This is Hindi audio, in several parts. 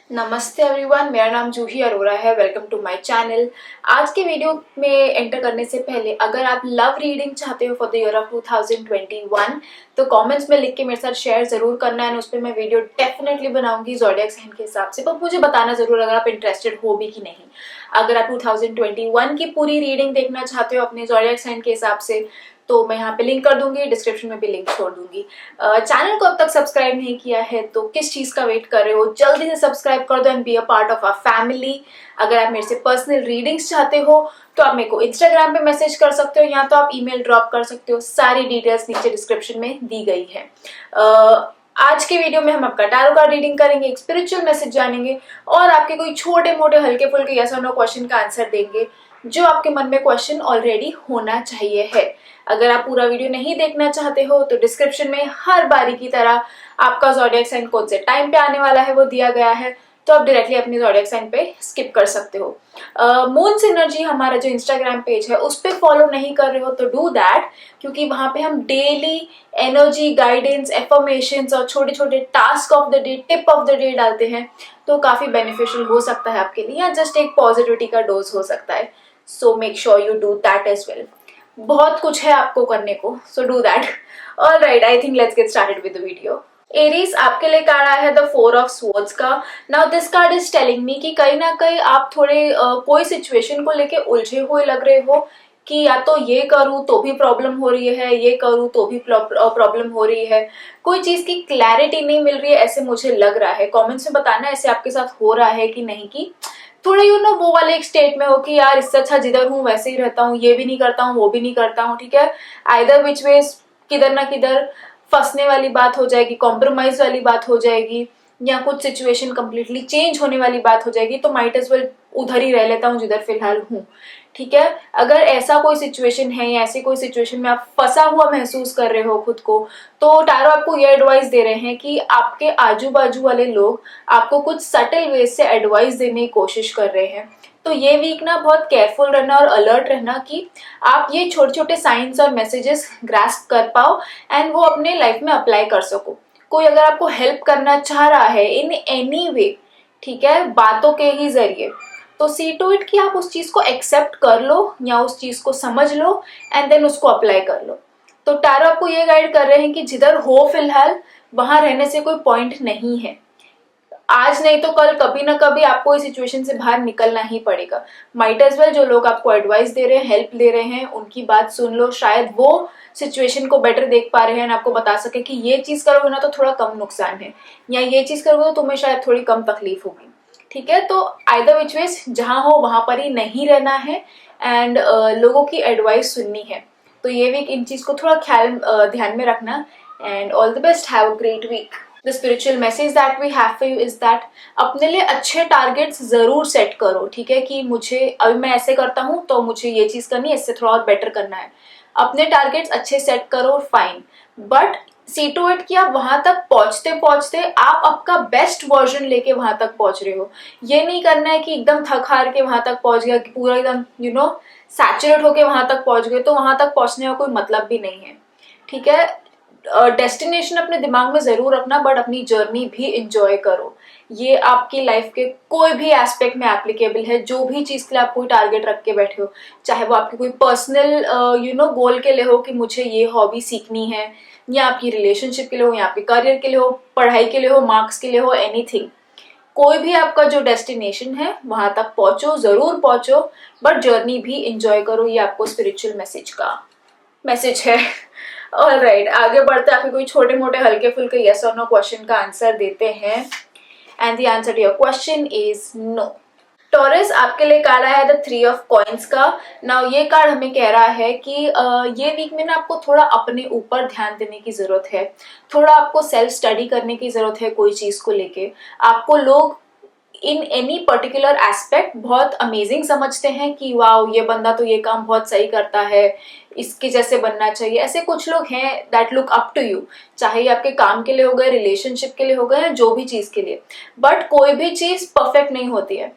नमस्ते एवरीवन, मेरा नाम जूही अरोरा है। Welcome to my channel. आज के वीडियो में एंटर करने से पहले अगर आप लव रीडिंग चाहते हो फॉर द ईयर ऑफ 2021 तो कमेंट्स में लिख के मेरे साथ शेयर जरूर करना है। उस पर मैं वीडियो डेफिनेटली बनाऊंगी ज़ोडिएक साइन के हिसाब से, पर मुझे बताना जरूर अगर आप इंटरेस्टेड हो भी कि नहीं। अगर आप 2021 की पूरी रीडिंग देखना चाहते हो अपने ज़ोडिएक साइन के हिसाब से तो मैं यहाँ पे लिंक कर दूंगी, डिस्क्रिप्शन में भी लिंक छोड़ दूंगी। चैनल को अब तक सब्सक्राइब नहीं किया है तो किस चीज का वेट कर रहे हो, जल्दी से सब्सक्राइब कर दो and be a part of our family. अगर आप मेरे से पर्सनल रीडिंग्स चाहते हो तो आप मेरे को इंस्टाग्राम पे मैसेज कर सकते हो या तो आप ईमेल ड्रॉप कर सकते हो। सारी डिटेल्स नीचे डिस्क्रिप्शन में दी गई है। आज के वीडियो में हम आपका टैरो कार्ड रीडिंग करेंगे, एक स्पिरिचुअल मैसेज जानेंगे और आपके कोई छोटे मोटे हल्के फुल्के यस और नो क्वेश्चन का आंसर देंगे जो आपके मन में क्वेश्चन ऑलरेडी होना चाहिए है। अगर आप पूरा वीडियो नहीं देखना चाहते हो तो डिस्क्रिप्शन में हर बारी की तरह आपका ज़ोडिएक साइन कौन से टाइम पे आने वाला है वो दिया गया है, तो आप डायरेक्टली अपनी ज़ोडिएक साइन पे स्किप कर सकते हो। मून सिनर्जी हमारा जो इंस्टाग्राम पेज है उस पर फॉलो नहीं कर रहे हो तो डू दैट, क्योंकि वहां पे हम डेली एनर्जी गाइडेंस एफर्मेशंस और छोटे छोटे task of the day, tip of the day डालते हैं, तो काफी बेनिफिशियल हो सकता है आपके लिए, या जस्ट एक पॉजिटिविटी का डोज हो सकता है। So make sure you do that as well. बहुत कुछ है आपको करने को, so do that. Alright, I think let's get started with the video. Aries, आपके लिए कार्ड आया है द 4 ऑफ स्वॉर्ड्स का। Now this card is telling me कि कहीं ना कहीं आप थोड़े कोई सिचुएशन को लेके उलझे हुए लग रहे हो कि या तो ये करूं तो भी प्रॉब्लम हो रही है, ये करूं तो भी प्रॉब्लम हो रही है, कोई चीज की क्लैरिटी नहीं मिल रही है, ऐसे मुझे लग रहा है। कमेंट्स में बताना ऐसे आपके साथ हो रहा है कि नहीं, कि थोड़ा वो वाले एक स्टेट में हो कि यार इससे अच्छा जिधर हूँ वैसे ही रहता हूँ, ये भी नहीं करता हूँ वो भी नहीं करता हूँ, ठीक है। आइदर विच वे किधर ना किधर फंसने वाली बात हो जाएगी, कॉम्प्रोमाइज वाली बात हो जाएगी, या कुछ सिचुएशन कंप्लीटली चेंज होने वाली बात हो जाएगी, तो माइट एज वेल उधर ही रह लेता हूँ जिधर फिलहाल हूँ, ठीक है। अगर ऐसा कोई सिचुएशन है या ऐसी कोई सिचुएशन में आप फंसा हुआ महसूस कर रहे हो खुद को, तो टैरो आपको ये एडवाइस दे रहे हैं कि आपके आजू बाजू वाले लोग आपको कुछ सटल वे से एडवाइस देने की कोशिश कर रहे हैं। तो ये वीक ना बहुत केयरफुल रहना और अलर्ट रहना कि आप ये छोटे छोटे साइंस और मैसेजेस ग्रास्प कर पाओ एंड वो अपने लाइफ में अप्लाई कर सको। कोई अगर आपको हेल्प करना चाह रहा है इन एनी वे, ठीक है, बातों के ही जरिए, तो सी टू इट कि आप उस चीज को एक्सेप्ट कर लो या उस चीज को समझ लो एंड देन उसको अप्लाई कर लो। तो टैरो आपको ये गाइड कर रहे हैं कि जिधर हो फिलहाल वहां रहने से कोई पॉइंट नहीं है। आज नहीं तो कल कभी ना कभी आपको इस सिचुएशन से बाहर निकलना ही पड़ेगा। माइट एज वेल जो लोग आपको एडवाइस दे रहे हैं, हेल्प दे रहे हैं, उनकी बात सुन लो, शायद वो सिचुएशन को बेटर देख पा रहे हैं, आपको बता सके कि ये चीज करोगे ना तो थोड़ा कम नुकसान है, या ये चीज करोगे तो तुम्हें शायद थोड़ी कम तकलीफ होगी, ठीक है। तो आइदर विच वेज जहां हो वहां पर ही नहीं रहना है एंड लोगों की एडवाइस सुननी है। तो ये वीक इन चीज को थोड़ा ख्याल ध्यान में रखना and all the best, have a great week. The spiritual message that we have for you is that अपने लिए अच्छे टारगेट्स जरूर सेट करो, ठीक है, कि मुझे अभी मैं ऐसे करता हूँ तो मुझे ये चीज करनी है, इससे थोड़ा और बेटर करना है। अपने टारगेट्स अच्छे सेट करो, fine, but see to it कि आप वहां तक पहुंचते पहुंचते आप आपका बेस्ट वर्जन लेके वहां तक पहुंच रहे हो। ये नहीं करना है कि एकदम थक हार के वहां तक पहुंच गया, कि पूरा एकदम सैचुरेट होके वहां तक पहुंच गए, तो वहां तक पहुंचने का कोई मतलब भी नहीं है, ठीक है। डेस्टिनेशन अपने दिमाग में जरूर रखना, बट अपनी जर्नी भी इंजॉय करो। ये आपकी लाइफ के कोई भी एस्पेक्ट में एप्लीकेबल है। जो भी चीज के लिए आप कोई टारगेट रख के बैठे हो, चाहे वो आपकी कोई पर्सनल गोल के लिए हो कि मुझे ये हॉबी सीखनी है, या आपकी रिलेशनशिप के लिए हो, या आपके करियर के लिए हो, पढ़ाई के लिए हो, मार्क्स के लिए हो, एनीथिंग, कोई भी आपका जो डेस्टिनेशन है वहां तक पहुंचो, जरूर पहुंचो, बट जर्नी भी इंजॉय करो। ये आपको स्पिरिचुअल मैसेज का मैसेज है। ऑलराइट, आगे बढ़ते आपके कोई छोटे मोटे हल्के फुल्के यस और नो क्वेश्चन का आंसर देते हैं and the answer to your question is no. Taurus, आपके लिए कार्ड आया है द 3 ऑफ कॉइन्स का। नाउ ये कार्ड हमें कह रहा है कि ये वीक में ना आपको थोड़ा अपने ऊपर ध्यान देने की जरूरत है, थोड़ा आपको सेल्फ स्टडी करने की जरूरत है। कोई चीज को लेके आपको लोग इन एनी पर्टिकुलर एस्पेक्ट बहुत अमेजिंग समझते हैं कि वाओ ये बंदा तो ये काम बहुत सही करता है, इसके जैसे बनना चाहिए। ऐसे कुछ लोग हैं that look up to you, चाहे ये आपके काम के लिए हो गए, रिलेशनशिप के लिए हो गए, या जो भी चीज के लिए। बट कोई भी चीज परफेक्ट नहीं होती है।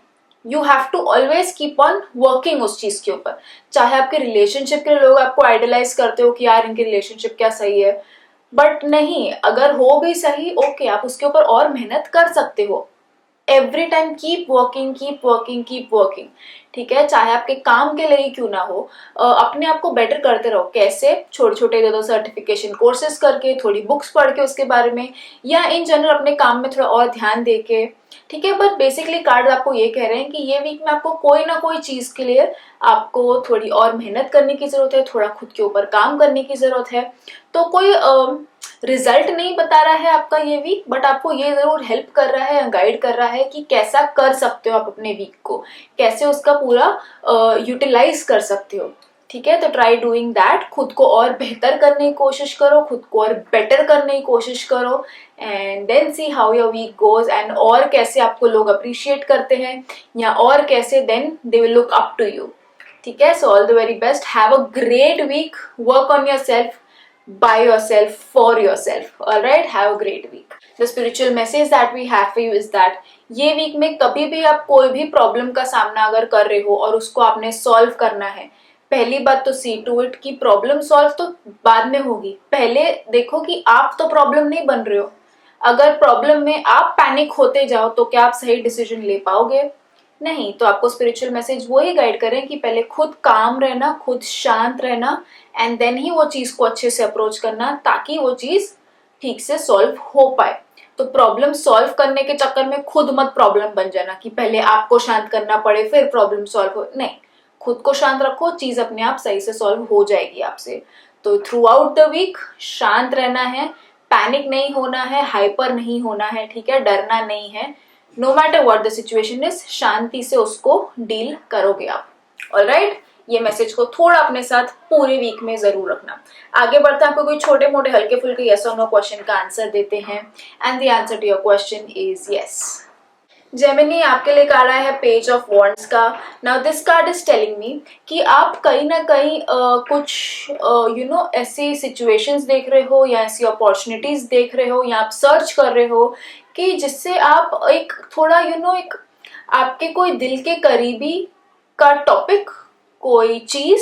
You have to always keep on working उस चीज के ऊपर। चाहे आपके रिलेशनशिप के लिए लोग आपको आइडलाइज करते हो कि यार इनकी रिलेशनशिप क्या सही है, बट नहीं, अगर हो भी सही ओके, आप उसके ऊपर और मेहनत कर सकते हो। Every time keep working, keep working, keep working, ठीक है, चाहे आपके काम के लिए ही क्यों ना हो। अपने आप को बेटर करते रहो। कैसे? छोटे छोटे दो सर्टिफिकेशन कोर्सेज करके, थोड़ी बुक्स पढ़ के उसके बारे में, या इन जनरल अपने काम में थोड़ा और ध्यान दे के, ठीक है। बट बेसिकली कार्ड आपको ये कह रहे हैं कि ये वीक में आपको कोई ना कोई चीज के लिए आपको थोड़ी और मेहनत करने की जरूरत है, थोड़ा खुद के ऊपर काम करने की जरूरत है। तो कोई रिजल्ट नहीं बता रहा है आपका ये वीक, बट आपको ये जरूर हेल्प कर रहा है, गाइड कर रहा है कि कैसा कर सकते हो आप अपने वीक को, कैसे उसका पूरा यूटिलाइज कर सकते हो, ठीक है। तो ट्राई डूइंग दैट, खुद को और बेहतर करने की कोशिश करो, खुद को और बेटर करने की कोशिश करो, and then see how your week goes, and और कैसे आपको लोग अप्रिशिएट करते हैं, या और कैसे then they will look up to you, ठीक है। So all the very best, have a great week, work on yourself, by yourself, for yourself. All right, have a great week. The spiritual message that we have for you is that ये वीक में कभी भी आप कोई भी प्रॉब्लम का सामना अगर कर रहे हो और उसको आपने सॉल्व करना है, पहली बात तो सी टू इट कि प्रॉब्लम सॉल्व तो बाद में होगी, पहले देखो कि आप तो प्रॉब्लम नहीं बन रहे हो। अगर प्रॉब्लम में आप पैनिक होते जाओ तो क्या आप सही डिसीजन ले पाओगे? नहीं। तो आपको स्पिरिचुअल मैसेज वो ही गाइड करें कि पहले खुद काम रहना, खुद शांत रहना, एंड देन ही वो चीज को अच्छे से अप्रोच करना, ताकि वो चीज ठीक से सॉल्व हो पाए। तो प्रॉब्लम सॉल्व करने के चक्कर में खुद मत प्रॉब्लम बन जाना कि पहले आपको शांत करना पड़े फिर प्रॉब्लम सॉल्व हो, नहीं। खुद को शांत रखो, चीज अपने आप सही से सॉल्व हो जाएगी आपसे। तो थ्रू आउट द वीक शांत रहना है, पैनिक नहीं होना है, हाइपर नहीं होना है, ठीक है, डरना नहीं है। No matter what the situation is, शांति से उसको डील करोगे आप। ऑलराइट, ये मैसेज को थोड़ा अपने साथ पूरे वीक में जरूर रखना। आगे बढ़ते हैं, आपको कोई छोटे मोटे हल्के फुल्के यस और नो क्वेश्चन का आंसर देते हैं, and the answer to your question is yes. Gemini, आपके लिए कार्ड आया है पेज ऑफ वॉन्ड्स का। Now this card is telling me कि आप कहीं ना कहीं कुछ ऐसी सिचुएशंस देख रहे हो, या ऐसी अपॉर्चुनिटीज देख रहे हो, या आप सर्च कर रहे हो कि जिससे आप एक थोड़ा एक आपके कोई दिल के करीबी का टॉपिक, कोई चीज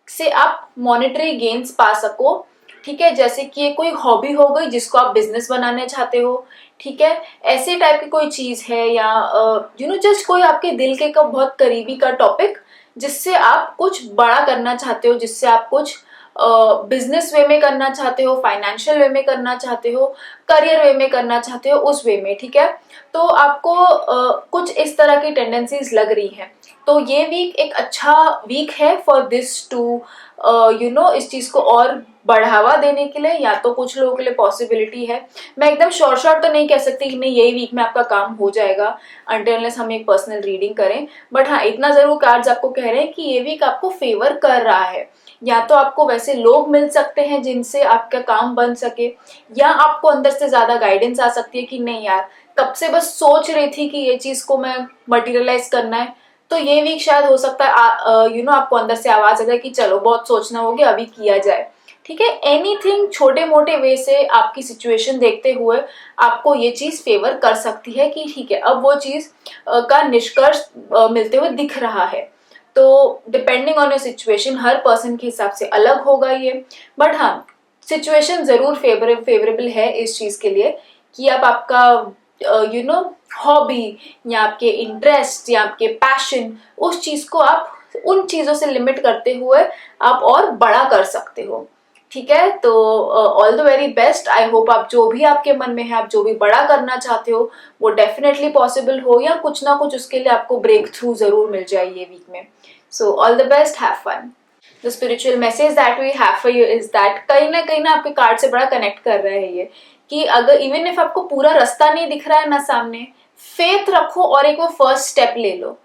से आप मॉनेटरी गेन्स पा सको, ठीक है। जैसे कि ये कोई हॉबी हो गई जिसको आप बिजनेस बनाने चाहते हो, ठीक है, ऐसे टाइप की कोई चीज है, या जस्ट कोई आपके दिल के का बहुत करीबी का टॉपिक जिससे आप कुछ बड़ा करना चाहते हो, जिससे आप कुछ बिजनेस वे में करना चाहते हो, फाइनेंशियल वे में करना चाहते हो, करियर वे में करना चाहते हो, उस वे में, ठीक है। तो आपको कुछ इस तरह की टेंडेंसीज लग रही हैं। तो ये वीक एक अच्छा वीक है फॉर दिस टू इस चीज को और बढ़ावा देने के लिए, या तो कुछ लोगों के लिए पॉसिबिलिटी है। मैं एकदम शॉर्ट तो नहीं कह सकती कि नहीं यही वीक में आपका काम हो जाएगा अनटिल अनलेस हम एक पर्सनल रीडिंग करें, बट हाँ इतना जरूर कार्ड्स आपको कह रहे हैं कि ये वीक आपको फेवर कर रहा है। या तो आपको वैसे लोग मिल सकते हैं जिनसे आपका काम बन सके, या आपको अंदर से ज्यादा गाइडेंस आ सकती है कि नहीं यार कब से बस सोच रही थी कि ये चीज को मैं मटेरियलाइज करना है, तो ये वीक शायद हो सकता है आपको अंदर से आवाज आ जाए कि चलो बहुत सोचना हो गया, अभी किया जाए, ठीक है। एनीथिंग छोटे मोटे वे से आपकी सिचुएशन देखते हुए आपको ये चीज फेवर कर सकती है कि ठीक है अब वो चीज का निष्कर्ष मिलते हुए दिख रहा है। तो depending on your situation, her person के हिसाब से अलग होगा ये, बट हाँ सिचुएशन जरूर फेवरेबल है इस चीज के लिए कि आप आपका हॉबी या आपके इंटरेस्ट या आपके पैशन, उस चीज को आप उन चीजों से लिमिट करते हुए आप और बड़ा कर सकते हो, ठीक है। तो all the very best, I hope आप जो भी आपके मन में है, आप जो भी बड़ा करना चाहते हो वो डेफिनेटली पॉसिबल हो, या कुछ ना कुछ उसके लिए आपको ब्रेक थ्रू जरूर मिल जाए ये वीक में। So all the best, have fun. The spiritual message that we have for you is that कहीं ना आपके कार्ड से बड़ा कनेक्ट कर रहे हैं ये, कि अगर इवन इफ आपको पूरा रास्ता नहीं दिख रहा है ना सामने, फेथ रखो और एक वो फर्स्ट स्टेप ले लो,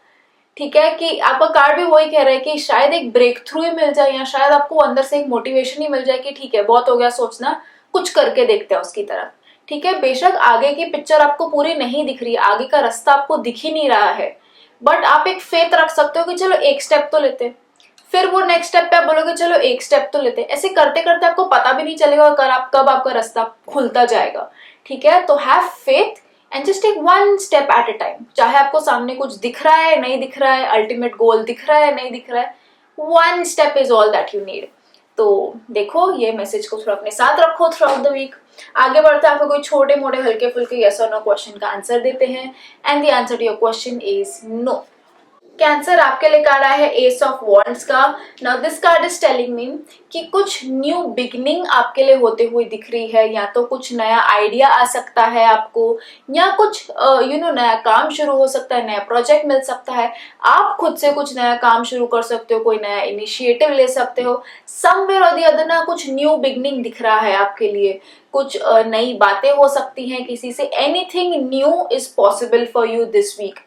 ठीक है। कि आपका कार्ड भी वही कह रहा है कि शायद एक ब्रेक थ्रू ही मिल जाए, या शायद आपको अंदर से एक मोटिवेशन ही मिल जाए कि ठीक है बहुत हो गया सोचना, कुछ करके देखते हैं उसकी तरफ, ठीक है। बेशक आगे की पिक्चर आपको पूरी नहीं दिख रही है, आगे का रास्ता आपको दिख ही नहीं रहा है, बट आप एक फेथ रख सकते हो कि चलो एक स्टेप तो लेते, फिर वो नेक्स्ट स्टेप पे आप बोलोगे चलो एक स्टेप तो लेते, ऐसे करते करते आपको पता भी नहीं चलेगा कब आपका रास्ता खुलता जाएगा, ठीक है। तो have faith and just take one step at a time, चाहे आपको सामने कुछ दिख रहा है नहीं दिख रहा है, अल्टीमेट गोल दिख रहा है नहीं दिख रहा है, one step is all that you need, तो देखो ये मैसेज को थोड़ा अपने साथ रखो थ्रू आउट द वीक। आगे बढ़ते आपको कोई छोटे मोटे हल्के फुल्के यस और नो क्वेश्चन का आंसर देते हैं and the answer to your question is no. Cancer आपके लिए कार्ड आया है एस ऑफ वॉन्ड्स का। Now this card is telling me कि कुछ न्यू बिगनिंग आपके लिए होते हुए दिख रही है, या तो कुछ नया आइडिया आ सकता है आपको, या कुछ नया काम शुरू हो सकता है, नया प्रोजेक्ट मिल सकता है, आप खुद से कुछ नया काम शुरू कर सकते हो, कोई नया इनिशिएटिव ले सकते हो। समवेयर और द अदर ना कुछ न्यू बिगनिंग दिख रहा है आपके लिए, कुछ नई बातें हो सकती हैं किसी से। Anything new is possible for you this week.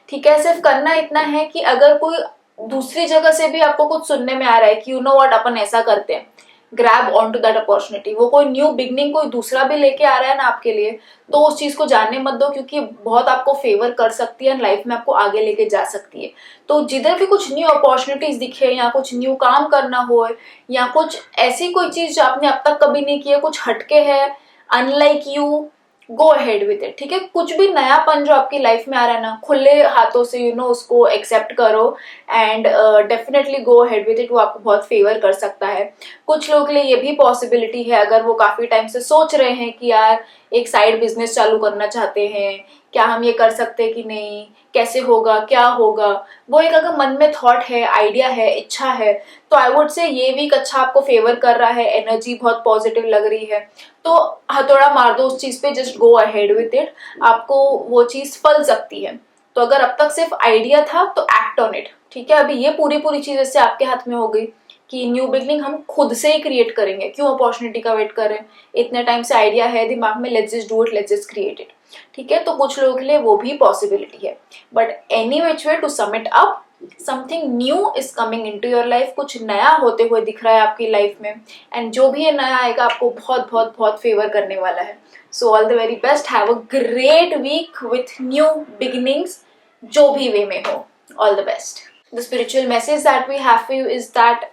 ठीक है, सिर्फ करना इतना है कि अगर कोई दूसरी जगह से भी आपको कुछ सुनने में आ रहा है कि यू नो व्हाट अपन ऐसा करते हैं, grab on to that opportunity. वो कोई न्यू बिगनिंग कोई दूसरा भी लेके आ रहा है ना आपके लिए, तो उस चीज को जानने मत दो, क्योंकि बहुत आपको फेवर कर सकती है, लाइफ में आपको आगे लेके जा सकती है। तो जिधर भी कुछ न्यू अपॉर्चुनिटीज दिखे, या कुछ न्यू काम करना हो, या कुछ ऐसी कोई चीज जो आपने अब तक कभी नहीं की है, कुछ हटके है, unlike you, go ahead with it. ठीक है, कुछ भी नयापन जो आपकी लाइफ में आ रहा है ना, खुले हाथों से उसको एक्सेप्ट करो and definitely go ahead with it. वो आपको बहुत फेवर कर सकता है। कुछ लोगों के लिए ये भी पॉसिबिलिटी है, अगर वो काफी टाइम से सोच रहे हैं कि यार एक साइड बिजनेस चालू करना चाहते हैं, क्या हम ये कर सकते हैं कि नहीं, कैसे होगा, क्या होगा, वो एक अगर मन में थॉट है, आइडिया है, इच्छा है, तो आई वुड से ये वीक अच्छा आपको फेवर कर रहा है, एनर्जी बहुत पॉजिटिव लग रही है। तो हथौड़ा मार दो उस चीज पे, just go ahead with it, आपको वो चीज फल सकती है। तो अगर अब तक सिर्फ आइडिया था तो एक्ट ऑन इट। ठीक है, अभी ये पूरी चीज इससे आपके हाथ में हो गई कि न्यू बिगनिंग हम खुद से ही क्रिएट करेंगे, क्यों अपॉर्चुनिटी का वेट करें, इतने टाइम से आइडिया है दिमाग में, let's just do it, let's just create it. ठीक है, तो कुछ लोगों के लिए वो भी पॉसिबिलिटी है। But any which way to sum it up, something new is coming into your life, कुछ नया होते हुए दिख रहा है आपकी लाइफ में, एंड जो भी ये नया आएगा आपको बहुत बहुत बहुत फेवर करने वाला है। So all the very best, have a great week with new beginnings, जो भी वे में हो। All the best. The spiritual message that we have for you is that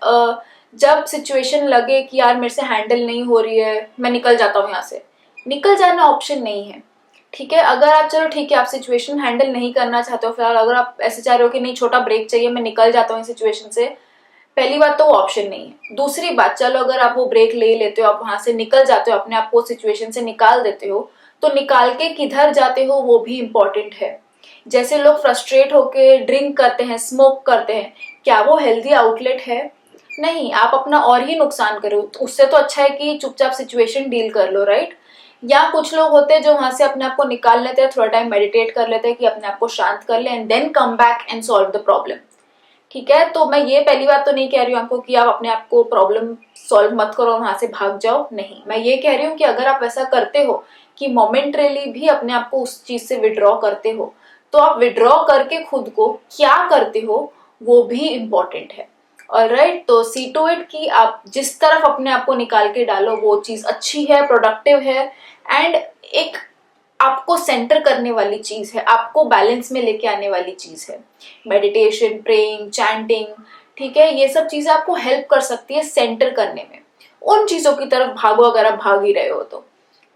जब सिचुएशन लगे कि यार मेरे से हैंडल नहीं हो रही है, मैं निकल जाता हूँ यहाँ से, निकल जाना ऑप्शन नहीं है। ठीक है, अगर आप चलो ठीक है आप सिचुएशन हैंडल नहीं करना चाहते हो, फिलहाल अगर आप ऐसे चाह रहे हो कि नहीं छोटा ब्रेक चाहिए, मैं निकल जाता हूँ इस सिचुएशन से, पहली बात तो वो ऑप्शन नहीं है। दूसरी बात, चलो अगर आप वो ब्रेक ले लेते हो, आप वहां से निकल जाते हो, अपने आप को सिचुएशन से निकाल देते हो, तो निकाल के किधर जाते हो वो भी इम्पोर्टेंट है। जैसे लोग फ्रस्ट्रेट होके ड्रिंक करते हैं, स्मोक करते हैं, क्या वो हेल्दी आउटलेट है? नहीं, आप अपना और ही नुकसान करो। तो उससे तो अच्छा है कि चुपचाप सिचुएशन डील कर लो, राइट। या कुछ लोग होते हैं जो वहां से अपने आप को निकाल लेते हैं, थोड़ा टाइम मेडिटेट कर लेते हैं कि अपने आप को शांत कर ले, and then come back and solve the problem. ठीक है, तो मैं ये पहली बात तो नहीं कह रही हूँ आपको कि आप अपने आप को प्रॉब्लम सॉल्व मत करो, वहां से भाग जाओ, नहीं। मैं ये कह रही हूँ कि अगर आप वैसा करते हो कि मोमेंटरीली भी अपने आप को उस चीज से विड्रॉ करते हो, तो आप विड्रॉ करके खुद को क्या करते हो वो भी इम्पोर्टेंट है। ऑलराइट, तो सी टू इट कि आप जिस तरफ अपने आप को निकाल के डालो वो चीज अच्छी है, प्रोडक्टिव है, एंड एक आपको सेंटर करने वाली चीज है, आपको बैलेंस में लेके आने वाली चीज है। मेडिटेशन, प्रेइंग, चैंटिंग, ठीक है, ये सब चीजें आपको हेल्प कर सकती है सेंटर करने में। उन चीजों की तरफ भागो अगर आप भाग ही रहे हो तो।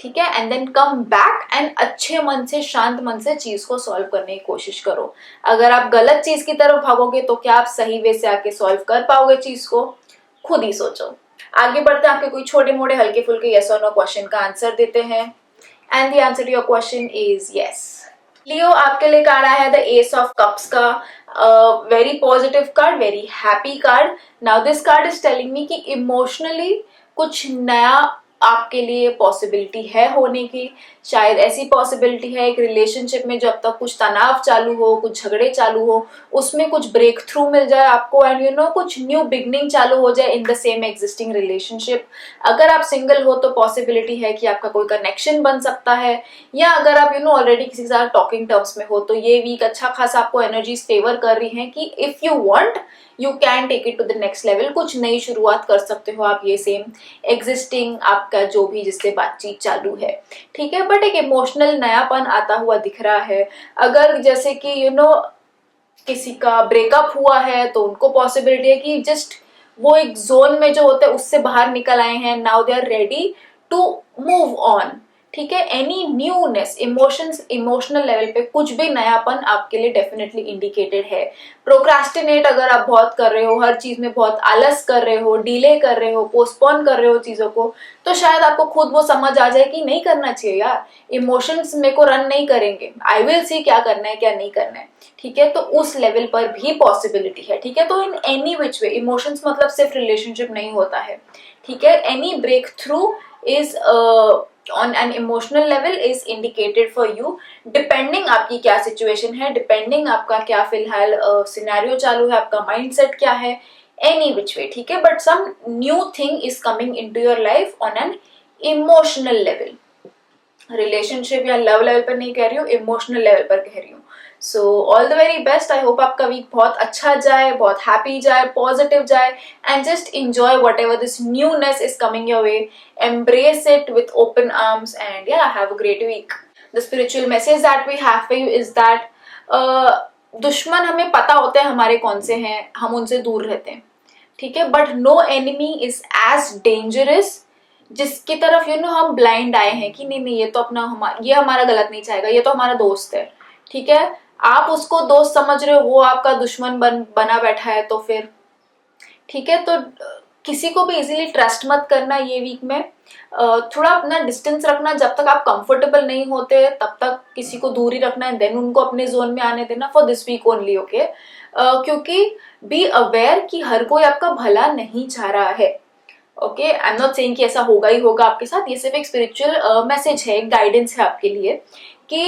ठीक है, and then come back and अच्छे मन से, शांत मन से चीज को सॉल्व करने की कोशिश करो। अगर आप गलत चीज की तरफ भागोगे तो क्या आप सही वे से आके सॉल्व कर पाओगे चीज को? खुद ही सोचो। आगे बढ़ते हैं, आपके कोई छोटे मोटे हल्के फुल्के यस और नो क्वेश्चन का आंसर देते हैं, and the answer to your question is yes. Leo, आपके लिए कार्ड आया है द एस ऑफ कप्स का। Very positive card, very happy card. Now this card is telling me कि इमोशनली कुछ नया आपके लिए पॉसिबिलिटी है होने की। शायद ऐसी पॉसिबिलिटी है एक रिलेशनशिप में जो अब तक कुछ तनाव चालू हो, कुछ झगड़े चालू हो, उसमें कुछ ब्रेक थ्रू मिल जाए आपको, एंड कुछ न्यू बिगनिंग चालू हो जाए in the same existing relationship. अगर आप सिंगल हो तो पॉसिबिलिटी है कि आपका कोई कनेक्शन बन सकता है, या अगर आप ऑलरेडी किसी के साथ टॉकिंग टर्म्स में हो तो ये वीक अच्छा खासा आपको एनर्जीज फेवर कर रही हैं कि if you want you can take it to the next level. कुछ नई शुरुआत कर सकते हो आप ये सेम एग्जिस्टिंग आपका जो भी जिससे बातचीत चालू है। ठीक है, बट एक इमोशनल नयापन आता हुआ दिख रहा है। अगर जैसे कि किसी का ब्रेकअप हुआ है तो उनको पॉसिबिलिटी है कि जस्ट वो एक जोन में जो होता है उससे बाहर निकल आए हैं, now they are ready to move on. ठीक है। एनी न्यूनेस, इमोशनल लेवल पे कुछ भी नयापन आपके लिए डेफिनेटली इंडिकेटेड है। प्रोक्रास्टिनेट अगर आप बहुत कर रहे हो, हर चीज में बहुत आलस कर रहे हो, डिले कर रहे हो, पोस्टपोन कर रहे हो चीजों को, तो शायद आपको खुद वो समझ आ जाए कि नहीं करना चाहिए यार, इमोशंस मेरे को रन नहीं करेंगे, आई विल सी क्या करना है क्या नहीं करना है। ठीक है, तो उस लेवल पर भी पॉसिबिलिटी है। ठीक है, तो in any which way, emotions मतलब सिर्फ रिलेशनशिप नहीं होता है। ठीक है, any breakthrough is on an emotional level is indicated for you, depending आपकी क्या सिचुएशन है, डिपेंडिंग आपका क्या फिलहाल सिनेरियो चालू है, आपका माइंडसेट क्या है, एनी विच वे। ठीक है, but some new thing is coming into your life on an emotional level. Relationship या लव लेवल पर नहीं कह रही हूँ, इमोशनल लेवल पर कह रही हूँ। सो all the very best. I hope आपका वीक बहुत अच्छा जाए, बहुत हैप्पी जाए, पॉजिटिव जाए, and just enjoy whatever this newness is coming your way. Embrace it with open arms and yeah, have a great week. The spiritual message that we have for you is that दुश्मन हमें पता होते हैं हमारे कौन से हैं, हम उनसे दूर रहते हैं। ठीक है, but no enemy is as dangerous जिसकी तरफ हम ब्लाइंड आए हैं कि नहीं नहीं ये तो अपना ये हमारा गलत नहीं चाहेगा, ये तो हमारा दोस्त है। ठीक है, आप उसको दोस्त समझ रहे हो, वो आपका दुश्मन बना बैठा है, तो फिर ठीक है। तो किसी को भी इजीली ट्रस्ट मत करना ये वीक में। थोड़ा अपना डिस्टेंस रखना, जब तक आप कंफर्टेबल नहीं होते तब तक किसी को दूर ही रखना है, देन उनको अपने जोन में आने देना for this week only. Okay, क्योंकि बी अवेयर कि हर कोई आपका भला नहीं चाह रहा है। Okay, I am not saying कि ऐसा होगा ही होगा आपके साथ, ये सिर्फ एक स्पिरिचुअल मैसेज है, एक गाइडेंस है आपके लिए कि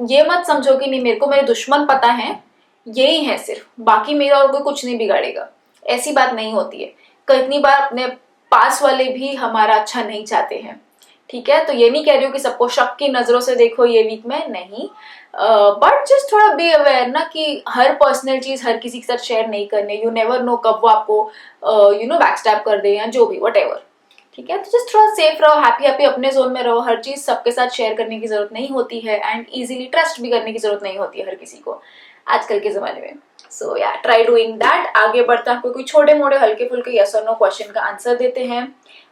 ये मत समझो कि नहीं मेरे को मेरे दुश्मन पता है, यही है सिर्फ, बाकी मेरा और कोई कुछ नहीं बिगाड़ेगा। ऐसी बात नहीं होती है। कितनी बार अपने पास वाले भी हमारा अच्छा नहीं चाहते हैं। ठीक है, तो ये नहीं कह रही हूँ कि सबको शक की नजरों से देखो ये वीक में, नहीं, बट जस्ट थोड़ा बी अवेयर ना कि हर पर्सनल चीज हर किसी के साथ शेयर नहीं करने। यू नेवर नो कब वो आपको बैकस्टैप कर दे या जो भी व्हाटएवर। ठीक है, तो जस्ट थोड़ा सेफ रहो, हैप्पी हैप्पी अपने जोन में रहो। हर चीज सबके साथ शेयर करने की जरूरत नहीं होती है, एंड इजीली ट्रस्ट भी करने की जरूरत नहीं होती है हर किसी को आजकल के जमाने में। सो या, ट्राई डूइंग दैट। आगे बढ़ते हैं, आपको कोई छोटे मोटे हल्के फुल्के यस और नो क्वेश्चन का आंसर देते हैं,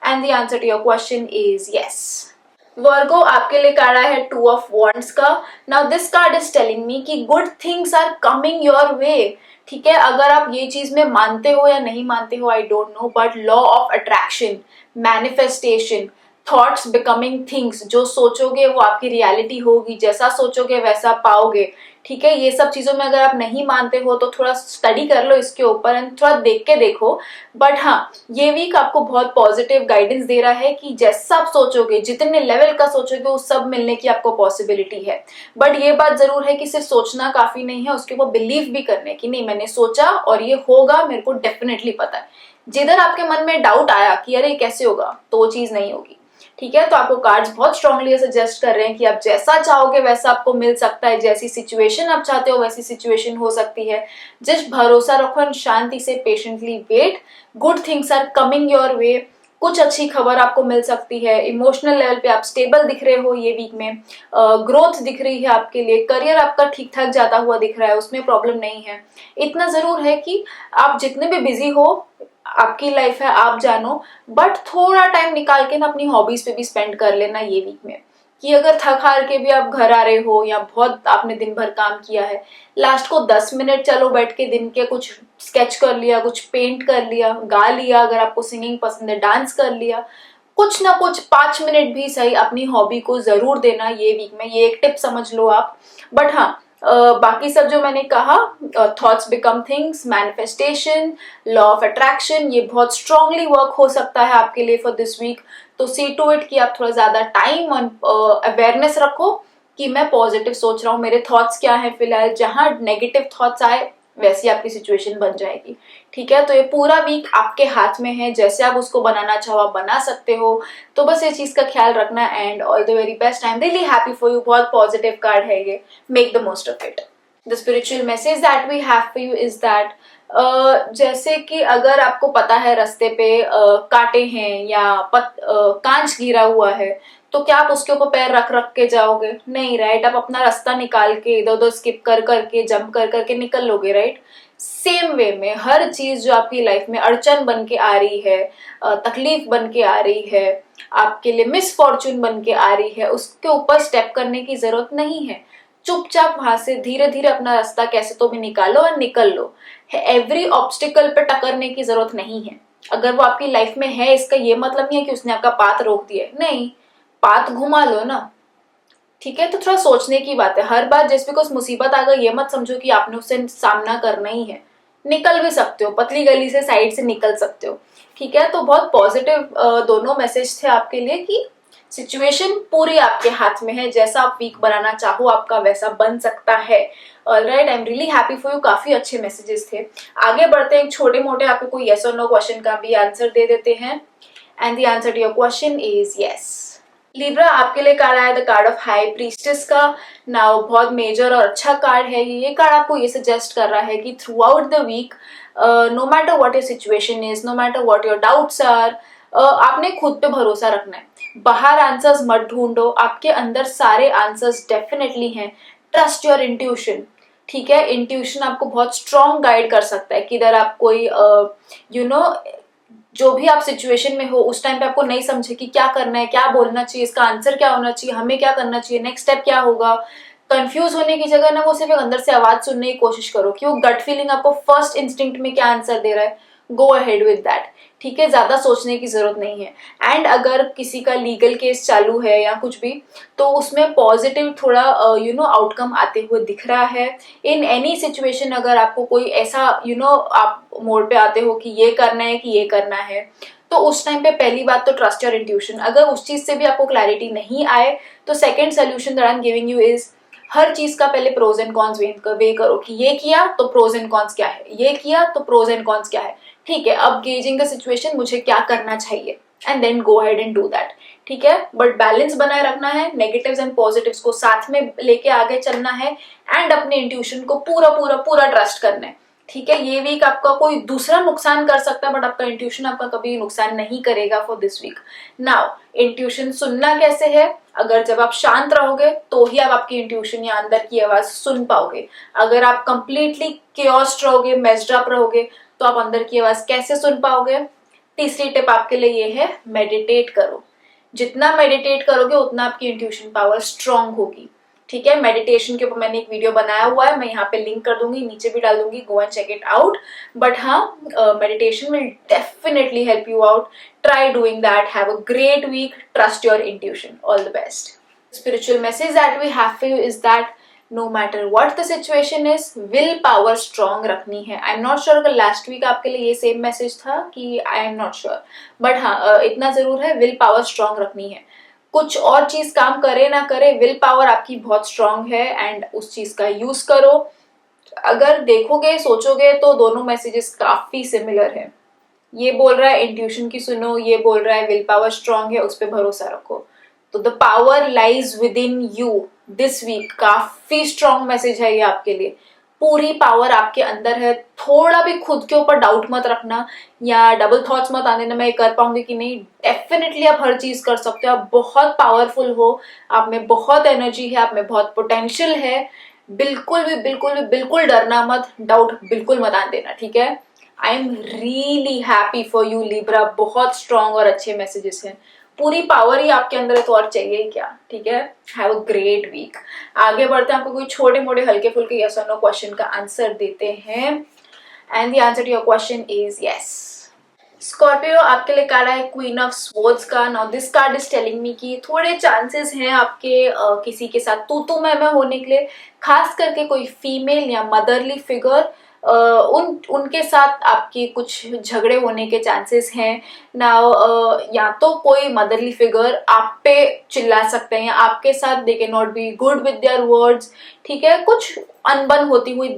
and the answer to your question is yes. Virgo, आपके लिए कार्ड आया है 2 ऑफ वॉन्ड्स का। Now this card is telling me कि good things are coming your way. ठीक है, अगर आप ये चीज में मानते हो या नहीं मानते हो I don't know, but law of attraction, manifestation, thoughts becoming things, जो सोचोगे वो आपकी रियलिटी होगी, जैसा सोचोगे वैसा पाओगे। ठीक है, ये सब चीजों में अगर आप नहीं मानते हो तो थोड़ा स्टडी कर लो इसके ऊपर एंड थोड़ा देख के देखो। बट हाँ, ये वीक आपको बहुत पॉजिटिव गाइडेंस दे रहा है कि जैसा आप सोचोगे, जितने लेवल का सोचोगे, उस सब मिलने की आपको पॉसिबिलिटी है। बट ये बात जरूर है कि सिर्फ सोचना काफी नहीं है, उसके ऊपर बिलीव भी करने की नहीं मैंने सोचा और ये होगा, मेरे को डेफिनेटली पता है। जिधर आपके मन में डाउट आया कि अरे कैसे होगा, तो वो चीज नहीं होगी। ठीक है, तो आपको कार्ड्स बहुत स्ट्रांगली सजेस्ट कर रहे हैं कि आप जैसा चाहोगे वैसा आपको मिल सकता है, जैसी सिचुएशन आप चाहते हो वैसी सिचुएशन हो सकती है। जस्ट भरोसा रखो एंड शांति से patiently wait. Good things are coming your way. कुछ अच्छी खबर आपको मिल सकती है। इमोशनल लेवल पे आप स्टेबल दिख रहे हो ये वीक में, ग्रोथ दिख रही है आपके लिए, करियर आपका ठीक ठाक जाता हुआ दिख रहा है, उसमें प्रॉब्लम नहीं है। इतना जरूर है कि आप जितने भी बिजी हो, आपकी लाइफ है, आप जानो, बट थोड़ा टाइम निकाल के ना अपनी हॉबीज पे भी स्पेंड कर लेना ये वीक में। कि अगर थक हार के भी आप घर आ रहे हो या बहुत आपने दिन भर काम किया है, लास्ट को 10 मिनट चलो बैठ के दिन के कुछ स्केच कर लिया, कुछ पेंट कर लिया, गा लिया, अगर आपको सिंगिंग पसंद है डांस कर लिया, कुछ ना कुछ 5 मिनट भी सही अपनी हॉबी को जरूर देना ये वीक में। ये एक टिप समझ लो आप। बट हाँ, बाकी सब जो मैंने कहा, thoughts become things, manifestation, law of attraction, ये बहुत स्ट्रांगली वर्क हो सकता है आपके लिए फॉर दिस वीक। तो सी टू इट कि आप थोड़ा ज्यादा टाइम और अवेयरनेस रखो कि मैं पॉजिटिव सोच रहा हूँ, मेरे थॉट्स क्या है फिलहाल, जहां नेगेटिव थॉट्स आए वैसी आपकी सिचुएशन बन जाएगी। ठीक है, तो ये पूरा वीक आपके हाथ में है, जैसे आप उसको बनाना चाहो आप बना सकते हो। तो बस ये चीज का ख्याल रखना, and all the very best. I am really happy for you. बहुत पॉजिटिव कार्ड है ये, make the most of it. The spiritual message that we have for you is that जैसे कि अगर आपको पता है रास्ते पे कांटे हैं या कांच गिरा हुआ है, तो क्या आप उसके ऊपर पैर रख रख के जाओगे? नहीं, राइट। आप अपना रास्ता निकाल के इधर उधर स्किप कर करके जंप कर करके निकल लोगे, राइट। सेम वे में हर चीज जो आपकी लाइफ में अड़चन बन के आ रही है, तकलीफ बन के आ रही है, आपके लिए मिस फॉर्चून बन के आ रही है, उसके ऊपर स्टेप करने की जरूरत नहीं है। चुपचाप वहां से धीरे धीरे अपना रास्ता कैसे तो भी निकालो और निकल लो। एवरी ऑब्स्टिकल पे टकरने की जरूरत नहीं है। अगर वो आपकी लाइफ में है, इसका ये मतलब नहीं है कि उसने आपका पाथ रोक दिया है, नहीं, पाथ घुमा लो ना, ठीक है। तो थोड़ा सोचने की बात है। हर बार जस्ट बिकॉज मुसीबत आ गई ये मत समझो कि आपने उससे सामना करना ही है। निकल भी सकते हो, पतली गली से साइड से निकल सकते हो, ठीक है। तो बहुत पॉजिटिव दोनों मैसेज थे आपके लिए कि सिचुएशन पूरी आपके हाथ में है, जैसा आप वीक बनाना चाहो आपका वैसा बन सकता है। Alright, I am really happy for you. काफी अच्छे मैसेजेस थे। आगे बढ़ते हैं, छोटे मोटे आपको कोई येस और नो क्वेश्चन का भी आंसर दे देते हैं। And the answer to your question is yes. Libra, आपके लिए कार्ड आया the card of high priestess का। नाउ बहुत मेजर और अच्छा कार्ड है ये कार्ड आपको ये सजेस्ट कर रहा है कि throughout the week, no matter what your situation is, no matter what your doubts are, आपने खुद पे भरोसा रखना है। बाहर आंसर्स मत ढूंढो, आपके अंदर सारे आंसर्स डेफिनेटली हैं। ट्रस्ट योर इंट्यूशन, ठीक है। इंट्यूशन आपको बहुत स्ट्रॉन्ग गाइड कर सकता है कि इधर आप कोई जो भी आप सिचुएशन में हो उस टाइम पे आपको नहीं समझे कि क्या करना है, क्या बोलना चाहिए, इसका आंसर क्या होना चाहिए, हमें क्या करना चाहिए, नेक्स्ट स्टेप क्या होगा। कंफ्यूज होने की जगह ना वो सिर्फ एक अंदर से आवाज सुनने की कोशिश करो कि वो गट फीलिंग आपको फर्स्ट इंस्टिंक्ट में क्या आंसर दे रहा है, गो अहेड विद दैट, ठीक है। ज्यादा सोचने की जरूरत नहीं है। एंड अगर किसी का लीगल केस चालू है या कुछ भी, तो उसमें पॉजिटिव थोड़ा आउटकम आते हुए दिख रहा है। इन एनी सिचुएशन अगर आपको कोई ऐसा आप मोड पे आते हो कि ये करना है कि ये करना है, तो उस टाइम पे पहली बात तो ट्रस्ट योर इंट्यूशन। अगर उस चीज से भी आपको क्लैरिटी नहीं आए तो second solution that I am giving you is, हर चीज का पहले प्रोज एंड कॉन्स वे करो कि ये किया तो प्रोज एंड कॉन्स क्या है, ये किया तो प्रोज एंड कॉन्स क्या है, ठीक है। अब गेजिंग द सिचुएशन, मुझे क्या करना चाहिए, and then go ahead and do that, ठीक है। बट बैलेंस बनाए रखना है, नेगेटिव्स एंड पॉजिटिव्स को साथ में लेके आगे चलना है, एंड अपने इंट्यूशन को पूरा पूरा पूरा ट्रस्ट करना है, ठीक है। ये वीक आपका कोई दूसरा नुकसान कर सकता है बट आपका इंट्यूशन आपका कभी नुकसान नहीं करेगा for this week. Now intuition सुनना कैसे है, अगर जब आप शांत रहोगे तो ही आप आपकी इंट्यूशन या अंदर की आवाज सुन पाओगे। अगर आप कंप्लीटली केओस्ड रहोगे, मेस्ड अप रहोगे, तो आप अंदर की आवाज कैसे सुन पाओगे। तीसरी टिप आपके लिए ये है, मेडिटेट करो। जितना मेडिटेट करोगे उतना आपकी इंट्यूशन पावर स्ट्रांग होगी, ठीक है। मेडिटेशन के ऊपर मैंने एक वीडियो बनाया हुआ है, मैं यहाँ पे लिंक कर दूंगी, नीचे भी डाल दूंगी, go and check it out. But हाँ, meditation will definitely help you out. Try doing that. Have a great week, trust your intuition, all the best. Spiritual message that we have for you is that no matter what the situation is, will power strong रखनी है। आई एम नॉट श्योर अगर लास्ट वीक आपके लिए ये सेम मैसेज था कि, I am not sure, but हाँ इतना जरूर है, विल पावर स्ट्रांग रखनी है। कुछ और चीज काम करे ना करे, विल पावर आपकी बहुत स्ट्रांग है एंड उस चीज का यूज करो। अगर देखोगे सोचोगे तो दोनों मैसेजेस काफी सिमिलर है। ये बोल रहा है इंट्यूशन की सुनो, ये बोल रहा है विल पावर स्ट्रांग है, उस पर भरोसा रखो। तो the power lies within you this week, काफी स्ट्रांग मैसेज है ये आपके लिए। पूरी पावर आपके अंदर है। थोड़ा भी खुद के ऊपर डाउट मत रखना या डबल थॉट्स मत आने ना, मैं कर पाऊंगी कि नहीं। डेफिनेटली आप हर चीज कर सकते हो, आप बहुत पावरफुल हो, आप में बहुत एनर्जी है, आप में बहुत पोटेंशियल है। बिल्कुल डरना मत, डाउट बिल्कुल मत आने देना, ठीक है। I am really happy for you Libra, बहुत स्ट्रांग और अच्छे मैसेजेस हैं। पूरी पावर ही आपके अंदर है तो और चाहिए ही क्या, ठीक है। Have a great week. आगे बढ़ते हैं, आपको कोई छोटे मोटे हल्के फुल्के यस और नो क्वेश्चन का आंसर देते हैं। And the answer to your question is yes. Scorpio, आपके लिए कार्ड है क्वीन ऑफ स्वॉर्ड्स का। Now this card is telling me कि थोड़े चांसेस हैं आपके किसी के साथ तू मैं होने के लिए, खास करके कोई फीमेल या मदरली फिगर, उनके साथ आपकी कुछ झगड़े होने के चांसेस हैं। नाउ या तो कोई मदरली फिगर आप पे चिल्ला सकते हैं या आपके साथ they can not be good with their words, ठीक है। कुछ अनबन होती हुई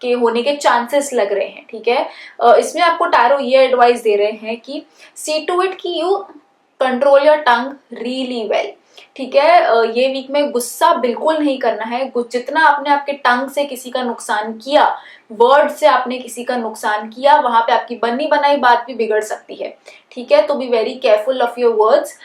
के होने के चांसेस लग रहे हैं, ठीक है। इसमें आपको टैरो ये एडवाइस दे रहे हैं कि सी टू इट कि you control your tongue really well, ठीक है। ये वीक में गुस्सा बिल्कुल नहीं करना है। जितना आपने आपके टंग से किसी का नुकसान किया, वर्ड से आपने किसी का नुकसान किया, वहां पे आपकी बनी बनाई बात भी बिगड़ सकती है, ठीक है। तो be very careful of your words.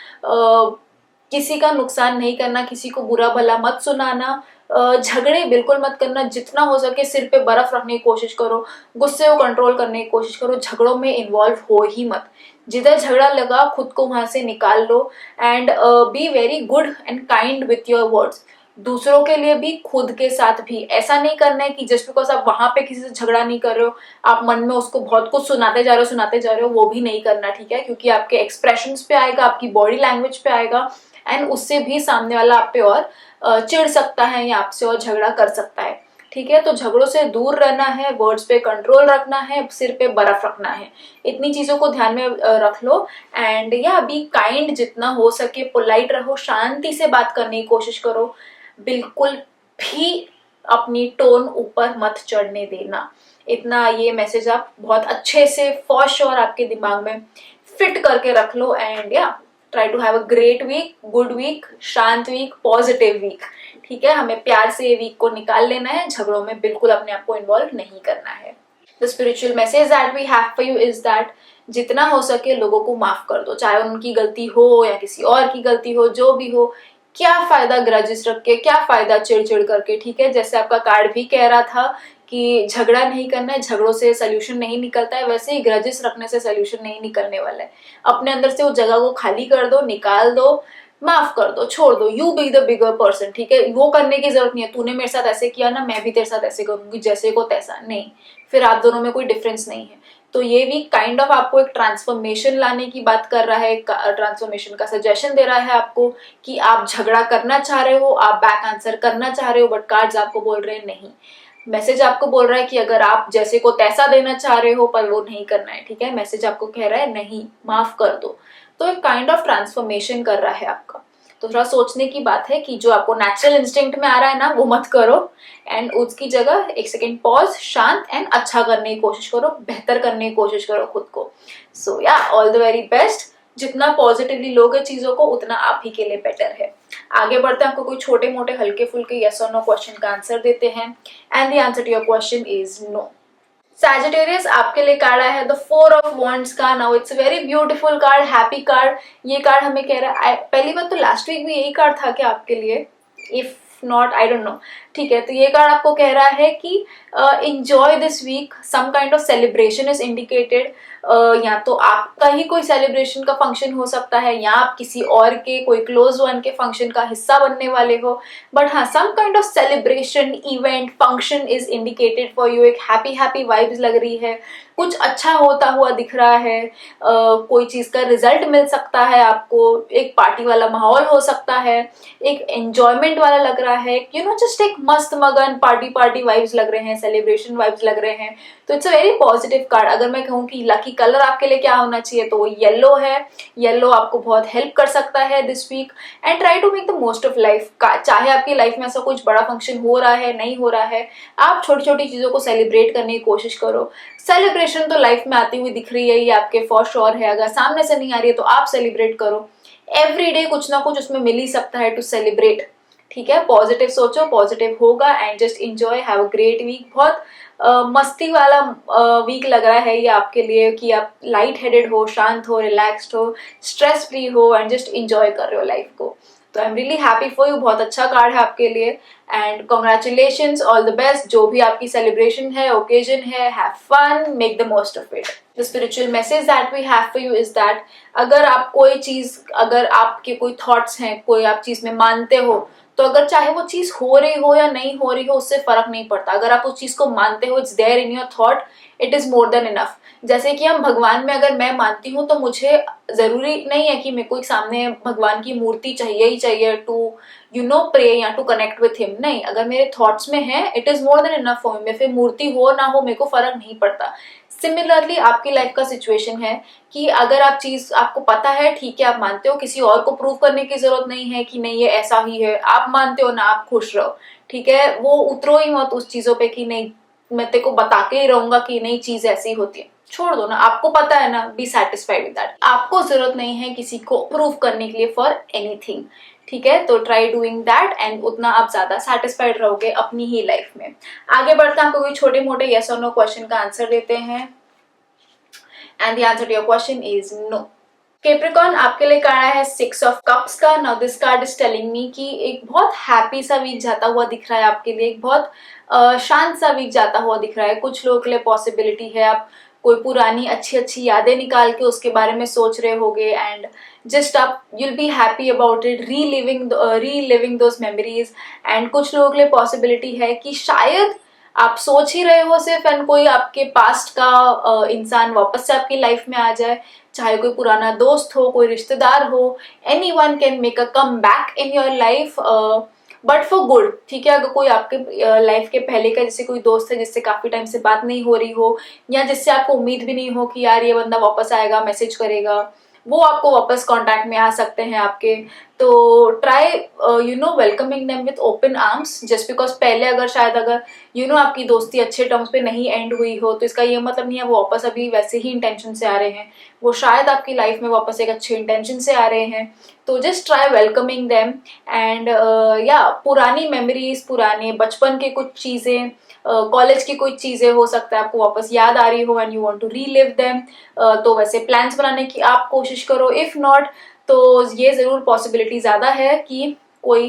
किसी का नुकसान नहीं करना, किसी को बुरा भला मत सुनाना, झगड़े बिल्कुल मत करना, जितना हो सके सिर पे बर्फ रखने की कोशिश करो, गुस्से को कंट्रोल करने की कोशिश करो, झगड़ों में इन्वॉल्व हो ही मत। जिधर झगड़ा लगा खुद को वहां से निकाल लो and be very good and kind with your words. दूसरों के लिए भी खुद के साथ भी ऐसा नहीं करना है कि जस्ट बिकॉज आप वहां पे किसी से झगड़ा नहीं कर रहे हो आप मन में उसको बहुत कुछ सुनाते जा रहे हो, वो भी नहीं करना, ठीक है? क्योंकि आपके एक्सप्रेशंस पे आएगा, आपकी बॉडी लैंग्वेज पे आएगा एंड उससे भी सामने वाला आप पे और चिढ़ सकता है या आपसे और झगड़ा कर सकता है, ठीक है? तो झगड़ों से दूर रहना है, वर्ड्स पे कंट्रोल रखना है, सिर पे बर्फ रखना है, इतनी चीजों को ध्यान में रख लो। एंड या बी काइंड, जितना हो सके पोलाइट रहो, शांति से बात करने की कोशिश करो, बिल्कुल भी अपनी टोन ऊपर मत चढ़ने देना। इतना ये मैसेज आप बहुत अच्छे से फॉर श्योर आपके दिमाग में फिट करके रख लो and yeah try to have a great week, good week, शांत वीक, पॉजिटिव वीक, ठीक है? हमें प्यार से ये वीक को निकाल लेना है, झगड़ों में बिल्कुल अपने आप को इन्वॉल्व नहीं करना है। The spiritual message that we have for you is that जितना हो सके लोगों को माफ कर दो, चाहे उनकी गलती हो या किसी और की गलती हो, जो भी हो। क्या फायदा ग्रजेस रख के, क्या फायदा चिड़चिड़ करके, ठीक है? जैसे आपका कार्ड भी कह रहा था कि झगड़ा नहीं करना है, झगड़ों से सोल्यूशन नहीं निकलता है, वैसे ही ग्रजेस रखने से सोल्यूशन नहीं निकलने वाला है। अपने अंदर से उस जगह को खाली कर दो, निकाल दो, माफ कर दो, छोड़ दो। You be the bigger person, ठीक है? वो करने की जरूरत नहीं है तूने मेरे साथ ऐसे किया ना, मैं भी तेरे साथ ऐसे करूंगी, जैसे को तैसा नहीं, फिर आप दोनों में कोई डिफरेंस नहीं है। तो ये भी काइंड ऑफ आपको एक ट्रांसफॉर्मेशन लाने की बात कर रहा है, ट्रांसफॉर्मेशन का सजेशन दे रहा है आपको कि आप झगड़ा करना चाह रहे हो, आप बैक आंसर करना चाह रहे हो, बट कार्ड्स आपको बोल रहे हैं नहीं। मैसेज आपको बोल रहा है कि अगर आप जैसे को तैसा देना चाह रहे हो पर वो नहीं करना है, ठीक है? मैसेज आपको कह रहा है नहीं, माफ कर दो। तो एक काइंड ऑफ ट्रांसफॉर्मेशन कर रहा है आपका। तो थोड़ा सोचने की बात है कि जो आपको नेचुरल इंस्टिंक्ट में आ रहा है ना, वो मत करो एंड उसकी जगह एक सेकेंड पॉज, शांत एंड अच्छा करने की कोशिश करो, बेहतर करने की कोशिश करो खुद को। सो या ऑल द वेरी बेस्ट। जितना पॉजिटिवली लोगे चीजों को उतना आप ही के लिए बेटर है। आगे बढ़ते हैं, आपको कोई छोटे मोटे हल्के फुल्के यस और नो क्वेश्चन का आंसर देते हैं and the answer to your question is no. Sagittarius, आपके लिए कार्ड आया है द 4 ऑफ वॉन्ड्स का। Now it's very beautiful card, happy card. ये कार्ड हमें कह रहा है, पहली बात तो लास्ट वीक भी यही कार्ड था क्या आपके लिए? If not I don't know, ठीक है? तो ये कार्ड आपको कह रहा है कि enjoy this week, some kind of celebration is indicated। या तो आपका ही कोई सेलिब्रेशन का फंक्शन हो सकता है या आप किसी और के कोई क्लोज वन के फंक्शन का हिस्सा बनने वाले हो, बट हाँ some kind of celebration, event, function is indicated for you. एक हैप्पी वाइब्स लग रही है, कुछ अच्छा होता हुआ दिख रहा है, कोई चीज का रिजल्ट मिल सकता है आपको, एक पार्टी वाला माहौल हो सकता है, एक एंजॉयमेंट वाला लग रहा है, यू नो जस्ट एक मस्त मगन पार्टी वाइब्स लग रहे हैं, सेलिब्रेशन वाइब्स लग रहे हैं। तो it's a very positive card. अगर मैं कहूँ कि लकी कलर आपके लिए क्या होना चाहिए तो वो येलो है। येलो आपको बहुत हेल्प कर सकता है this week and try to make the most of life का। चाहे आपकी लाइफ में ऐसा कुछ बड़ा फंक्शन हो रहा है, नहीं हो रहा है, आप छोटी छोटी चीजों को सेलिब्रेट करने की कोशिश करो। सेलिब्रेशन तो लाइफ में आती हुई दिख रही है, ये आपके फॉर श्योर है। अगर सामने से नहीं आ रही है तो आप सेलिब्रेट करो। एवरी डे कुछ ना कुछ उसमें मिल ही सकता है टू सेलिब्रेट, ठीक है? पॉजिटिव सोचो, पॉजिटिव होगा and just enjoy, have a great week. बहुत मस्ती वाला वीक लग रहा है ये आपके लिए कि आप लाइट हेडेड हो, शांत हो, रिलैक्स्ड हो, स्ट्रेस फ्री हो एंड जस्ट इंजॉय कर रहे हो लाइफ को। तो I am really happy for you, बहुत अच्छा कार्ड है आपके लिए and congratulations, all the best. जो भी आपकी सेलिब्रेशन है, ओकेजन है, have fun, make the most of it. The spiritual message that we have for you is that अगर आप कोई चीज, अगर आपके कोई थॉट्स हैं, कोई आप चीज में मानते हो, तो अगर चाहे वो चीज हो रही हो या नहीं हो रही हो उससे फर्क नहीं पड़ता। अगर आप उस चीज को मानते हो, it's there in your thought, it is more than enough. जैसे कि हम भगवान में अगर मैं मानती हूँ तो मुझे जरूरी नहीं है कि मेरे को एक सामने भगवान की मूर्ति चाहिए ही चाहिए टू यू नो प्रे या टू कनेक्ट विथ हिम। नहीं, अगर मेरे थॉट्स में है it is more than enough for me. फिर मूर्ति हो ना हो मेरे को फर्क नहीं पड़ता। सिमिलरली आपकी लाइफ का सिचुएशन है कि अगर आप चीज आपको पता है, ठीक है, आप मानते हो, किसी और को प्रूव करने की जरूरत नहीं है कि नहीं ये ऐसा ही है, आप मानते हो ना, आप खुश रहो, ठीक है? वो उतरो ही मत उस चीजों पे कि नहीं मैं तेरे को बता के ही रहूंगा कि नहीं चीज ऐसी होती है, छोड़ दो ना, आपको पता है ना, बी सेटिस्फाइड विद दैट। आपको जरूरत नहीं है किसी को प्रूव करने के लिए फॉर एनीथिंग, ठीक है? तो ट्राई डूइंग दैट एंड उतना आप ज्यादा सेटिस्फाइड रहोगे अपनी ही लाइफ में। आगे बढ़ते हैं, आपको कोई छोटे मोटे यस और नो क्वेश्चन का आंसर देते हैं and the answer to your question is no. Capricorn आपके लिए कार्ड आया है 6 ऑफ कप्स का। Now this card is telling me कि एक बहुत हैप्पी सा वीक जाता हुआ दिख रहा है आपके लिए, एक बहुत शांत सा वीक जाता हुआ दिख रहा है। कुछ लोगों के लिए पॉसिबिलिटी है आप कोई पुरानी अच्छी अच्छी यादें निकाल के उसके बारे में सोच रहे होगे एंड जस्ट आप you'll be happy about it, reliving those memories. And कुछ लोगों के लिए पॉसिबिलिटी है कि शायद आप सोच ही रहे हो सिर्फ एंड कोई आपके पास्ट का इंसान वापस से आपकी लाइफ में आ जाए, चाहे कोई पुराना दोस्त हो, कोई रिश्तेदार हो, anyone can make a come back in your life but for good. ठीक है, अगर कोई आपके लाइफ के पहले का जैसे कोई दोस्त है जिससे काफी टाइम से बात नहीं हो रही हो या जिससे आपको उम्मीद भी नहीं हो कि यार ये बंदा वापस आएगा, मैसेज करेगा, वो आपको वापस कांटेक्ट में आ सकते हैं आपके। तो try welcoming them with open arms, just because पहले अगर शायद अगर आपकी दोस्ती अच्छे टर्म्स पे नहीं एंड हुई हो तो इसका ये मतलब नहीं है वो वापस अभी वैसे ही इंटेंशन से आ रहे हैं, वो शायद आपकी लाइफ में वापस एक अच्छे इंटेंशन से आ रहे हैं। तो just try welcoming them and या पुरानी मेमोरीज, पुराने बचपन के कुछ चीजें, कॉलेज की कोई चीजें हो सकता है आपको वापस याद आ रही हो and you want to relive them, तो वैसे प्लान्स बनाने की आप कोशिश करो। इफ नॉट तो ये जरूर पॉसिबिलिटी ज्यादा है कि कोई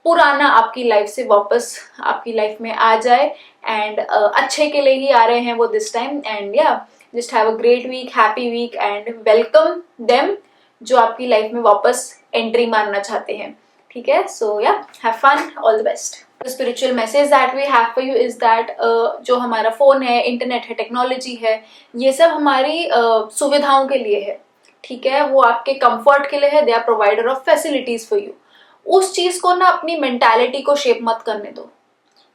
पुराना आपकी लाइफ से वापस आपकी लाइफ में आ जाए एंड अच्छे के लिए ही आ रहे हैं वो this time. And yeah just have a great week, happy week and welcome them जो आपकी लाइफ में वापस एंट्री मारना चाहते हैं। ठीक है, so yeah have fun, all the best. The spiritual message that we have for you is that जो हमारा फोन है, इंटरनेट है, टेक्नोलॉजी है, ये सब हमारी सुविधाओं के लिए है। ठीक है, वो आपके कंफर्ट के लिए है, they are provider of facilities for you. उस चीज को ना अपनी मेंटालिटी को शेप मत करने दो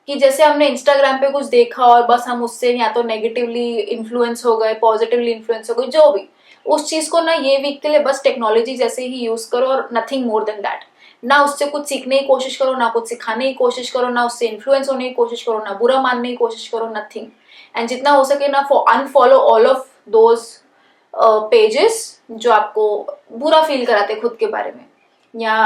कि जैसे हमने इंस्टाग्राम पे कुछ देखा और बस हम उससे या तो नेगेटिवली इन्फ्लुएंस हो गए, पॉजिटिवली इन्फ्लुएंस हो गए, जो भी, उस चीज को ना ये वीक के लिए बस टेक्नोलॉजी जैसे ही यूज करो और नथिंग मोर देन दैट। ना उससे कुछ सीखने की कोशिश करो, ना कुछ सिखाने की कोशिश करो, ना उससे इन्फ्लुएंस होने की कोशिश करो, ना बुरा मानने की कोशिश करो, नथिंग। एंड जितना हो सके ना unfollow all of those pages जो आपको बुरा फील कराते हैं खुद के बारे में या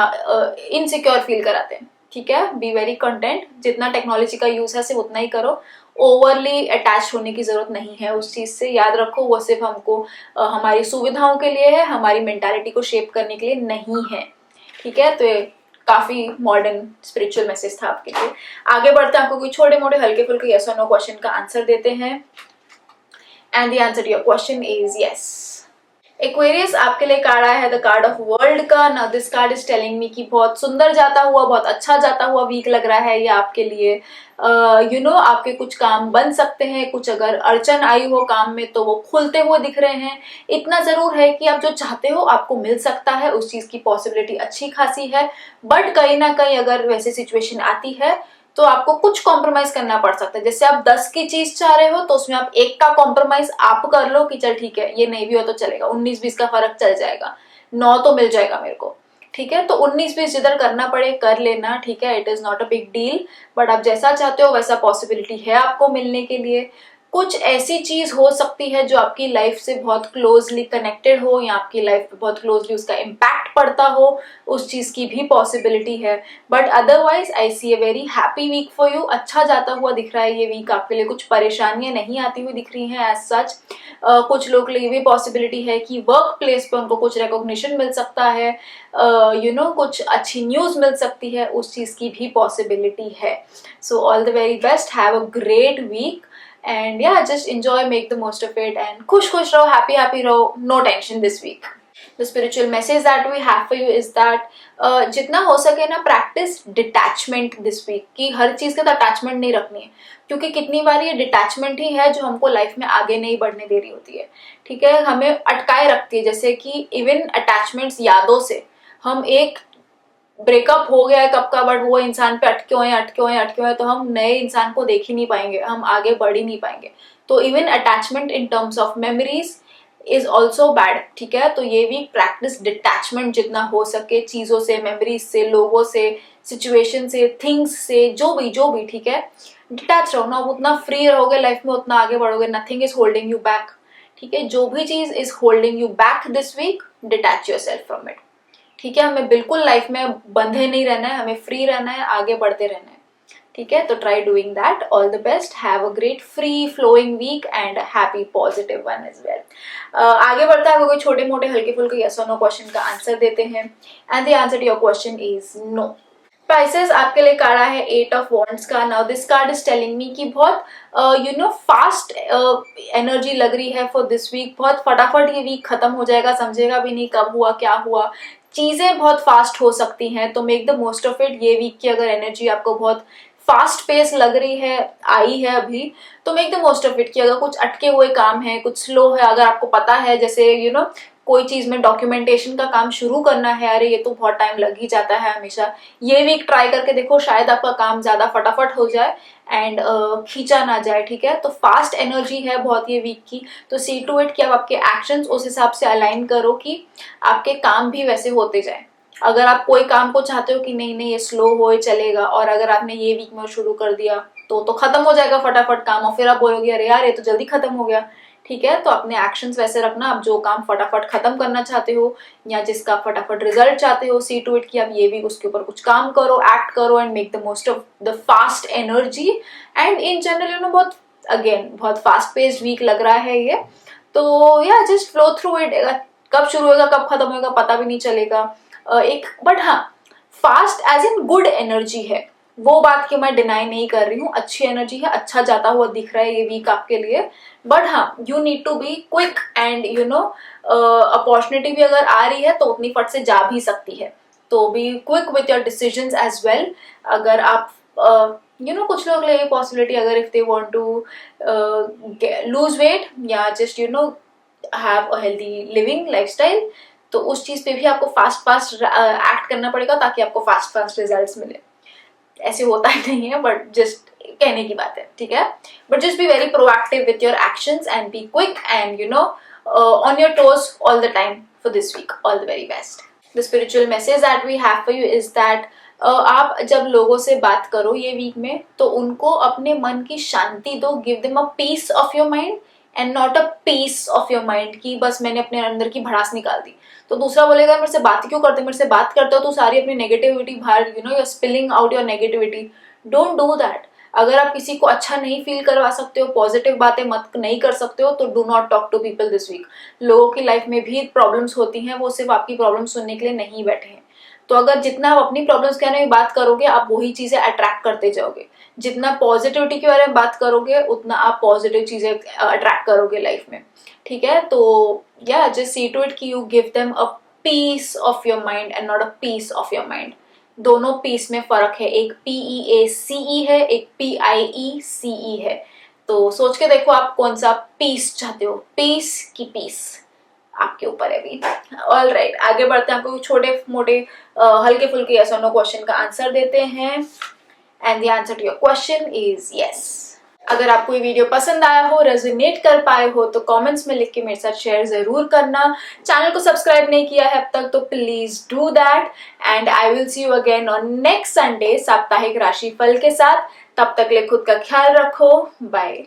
इनसिक्योर फील कराते हैं। ठीक है, बी वेरी कंटेंट, जितना टेक्नोलॉजी का यूज है सिर्फ उतना ही करो, ओवरली अटैच होने की जरूरत नहीं है उस चीज से। याद रखो वो सिर्फ हमको हमारी सुविधाओं के लिए है, हमारी मेंटालिटी को शेप करने के लिए नहीं है। ठीक है, तो ये काफी मॉडर्न स्पिरिचुअल मैसेज था आपके लिए। आगे बढ़ते हैं, आपको कोई छोटे मोटे हल्के फुल्के यस और नो क्वेश्चन का आंसर देते हैं and the answer to your question is yes. Aquarius आपके लिए कार्ड आया है द कार्ड ऑफ वर्ल्ड का। Now this card is telling me कि बहुत सुंदर जाता हुआ, बहुत अच्छा जाता हुआ वीक लग रहा है ये आपके लिए। आपके कुछ काम बन सकते हैं, कुछ अगर अड़चन आई हो काम में तो वो खुलते हुए दिख रहे हैं। इतना जरूर है कि आप जो चाहते हो आपको मिल सकता है, उस चीज की पॉसिबिलिटी अच्छी खासी है। बट कहीं ना कहीं अगर वैसी सिचुएशन आती है तो आपको कुछ कॉम्प्रोमाइज करना पड़ सकता है। जैसे आप 10 की चीज चाह रहे हो तो उसमें आप एक का कॉम्प्रोमाइज आप कर लो कि चल ठीक है ये नहीं भी हो तो चलेगा, 19-20 का फर्क चल जाएगा, 9 तो मिल जाएगा मेरे को। ठीक है, तो 19-20 जिधर करना पड़े कर लेना। ठीक है, it is not a big deal, but आप जैसा चाहते हो वैसा पॉसिबिलिटी है आपको मिलने के लिए। कुछ ऐसी चीज हो सकती है जो आपकी लाइफ से बहुत क्लोजली कनेक्टेड हो या आपकी लाइफ पे बहुत क्लोजली उसका इम्पैक्ट पड़ता हो, उस चीज की भी पॉसिबिलिटी है। But otherwise I see a very happy week for you. अच्छा जाता हुआ दिख रहा है ये वीक आपके लिए, कुछ परेशानियां नहीं आती हुई दिख रही हैं एज सच। कुछ लोग के लिए भी पॉसिबिलिटी है कि वर्क प्लेस पे उनको कुछ रिकॉग्निशन मिल सकता है, कुछ अच्छी न्यूज मिल सकती है, उस चीज की भी पॉसिबिलिटी है। So all the very best, have a great week and yeah, just enjoy, make the most of it and खुश रहो, happy रहो, no tension this week. The spiritual message that we have for you is that जितना हो सके ना practice detachment this week, कि हर चीज के तो अटैचमेंट नहीं रखनी है, क्योंकि कितनी बार ये डिटैचमेंट ही है जो हमको लाइफ में आगे नहीं बढ़ने दे रही होती है। ठीक है, हमें अटकाए रखती है। जैसे कि इवन अटैचमेंट्स यादों से, हम एक ब्रेकअप हो गया है कब का, बट वो इंसान पे अटके हुए तो हम नए इंसान को देख ही नहीं पाएंगे, हम आगे बढ़ ही नहीं पाएंगे। तो even attachment in terms of memories is also bad. ठीक है, तो ये भी प्रैक्टिस डिटैचमेंट जितना हो सके चीजों से, मेमोरीज से, लोगों से, सिचुएशन से, थिंग्स से, जो भी। ठीक है, डिटैच रहो ना, उतना फ्री रहोगे लाइफ में उतना आगे बढ़ोगे। Nothing is holding you back. ठीक है, जो भी चीज is holding you back this week, detach yourself from it. ठीक है, हमें बिल्कुल लाइफ में बंधे नहीं रहना है, हमें फ्री रहना है, आगे बढ़ते रहना है। ठीक है, तो try doing that. All the best, have a great free flowing week and happy positive one as well. आगे बढ़ता है, कोई छोटे मोटे हल्के फुल्के यस और नो क्वेश्चन का आंसर देते हैं. And the answer to your question is no. स्पाइसेस आपके लिए कार्ड है 8 ऑफ वॉन्ड्स का. Now this card is telling me कि बहुत फास्ट एनर्जी लग रही है फॉर दिस वीक. बहुत फटाफट ये वीक खत्म हो जाएगा, समझेगा भी नहीं कब हुआ क्या हुआ. चीजें बहुत फास्ट हो सकती हैं, तो make the most of it. ये वीक की अगर एनर्जी आपको बहुत फास्ट पेस लग रही है, आई है अभी, तो make the most of it. कि अगर कुछ अटके हुए काम है, कुछ स्लो है, अगर आपको पता है जैसे कोई चीज में डॉक्यूमेंटेशन का काम शुरू करना है, अरे ये तो बहुत टाइम लग ही जाता है हमेशा, ये वीक ट्राई करके देखो, शायद आपका काम ज्यादा फटाफट हो जाए एंड खींचा ना जाए. ठीक है, तो फास्ट एनर्जी है बहुत ये वीक की. तो सी टू इट कि आप आपके एक्शंस उस हिसाब से अलाइन करो कि आपके काम भी वैसे होते जाए. अगर आप कोई काम को चाहते हो कि नहीं नहीं ये स्लो हो चलेगा, और अगर आपने ये वीक में शुरू कर दिया तो खत्म हो जाएगा फटाफट काम, और फिर आप बोलोगे अरे यार ये तो जल्दी खत्म हो गया. ठीक है, तो अपने एक्शंस वैसे रखना. आप जो काम फटाफट खत्म करना चाहते हो या जिसका फटाफट रिजल्ट चाहते हो, सी टू इट कि आप ये भी उसके ऊपर कुछ काम करो, एक्ट करो and make the most of the fast energy. And in general बहुत बहुत फास्ट पेस्ड वीक लग रहा है ये. तो या जस्ट फ्लो थ्रू इट. कब शुरू होगा कब खत्म होगा पता भी नहीं चलेगा. एक बट हाँ, fast as in good energy है, वो बात की मैं डिनाई नहीं कर रही हूँ. अच्छी एनर्जी है, अच्छा जाता हुआ दिख रहा है ये वीक आपके लिए. बट हाँ, you need to be quick and opportunity भी अगर आ रही है तो उतनी फट से जा भी सकती है. तो be quick with your decisions as well. अगर आप कुछ लोग ले पॉसिबिलिटी, अगर if they want to lose weight या just have a healthy living lifestyle, तो उस चीज पे भी आपको फास्ट एक्ट करना पड़ेगा ताकि आपको फास्ट रिजल्ट्स मिले. ऐसे होता ही नहीं है, बट जस्ट कहने की बात है. ठीक है, but just be very proactive with your actions and be quick and on your toes all the time for this week. All the very best. The spiritual message that we have for you is that आप जब लोगों से बात करो ये वीक में, तो उनको अपने मन की शांति दो. Give them a piece of your mind and not a piece of your mind कि बस मैंने अपने अंदर की भड़ास निकाल दी. तो दूसरा बोलेगा मेरे से बात क्यों करते, मेरे से बात करते हो तो सारी अपनी नेगेटिविटी बाहर, you're spilling out your negativity. Don't do that. अगर आप किसी को अच्छा नहीं फील करवा सकते हो, पॉजिटिव बातें मत नहीं कर सकते हो, तो do not talk to people this week. लोगों की लाइफ में भी प्रॉब्लम्स होती हैं, वो सिर्फ आपकी प्रॉब्लम सुनने के लिए नहीं बैठे हैं. तो अगर जितना आप अपनी प्रॉब्लम्स के बारे में बात करोगे, आप वही चीजें अट्रैक्ट करते जाओगे. जितना पॉजिटिविटी के बारे में बात करोगे, उतना आप पॉजिटिव चीजें अट्रैक्ट करोगे लाइफ में. ठीक है, तो या जस्ट सी टू इट कि you give them a piece of your mind and not a piece of your mind. दोनों पीस में फर्क है. एक PEACE है, एक PIECE है. तो सोच के देखो आप कौन सा पीस चाहते हो, पीस की पीस, आपके ऊपर है अभी. ऑल राइट, आगे बढ़ते हैं. आपको छोटे मोटे हल्के फुल्के यस और नो क्वेश्चन का आंसर देते हैं. And the answer to your question is yes. अगर आपको ये वीडियो पसंद आया हो, रेजोनेट कर पाए हो, तो कमेंट्स में लिख के मेरे साथ शेयर जरूर करना. चैनल को सब्सक्राइब नहीं किया है अब तक तो please do that. And I will see you again on next Sunday साप्ताहिक राशिफल के साथ. तब तक ले खुद का ख्याल रखो. बाय.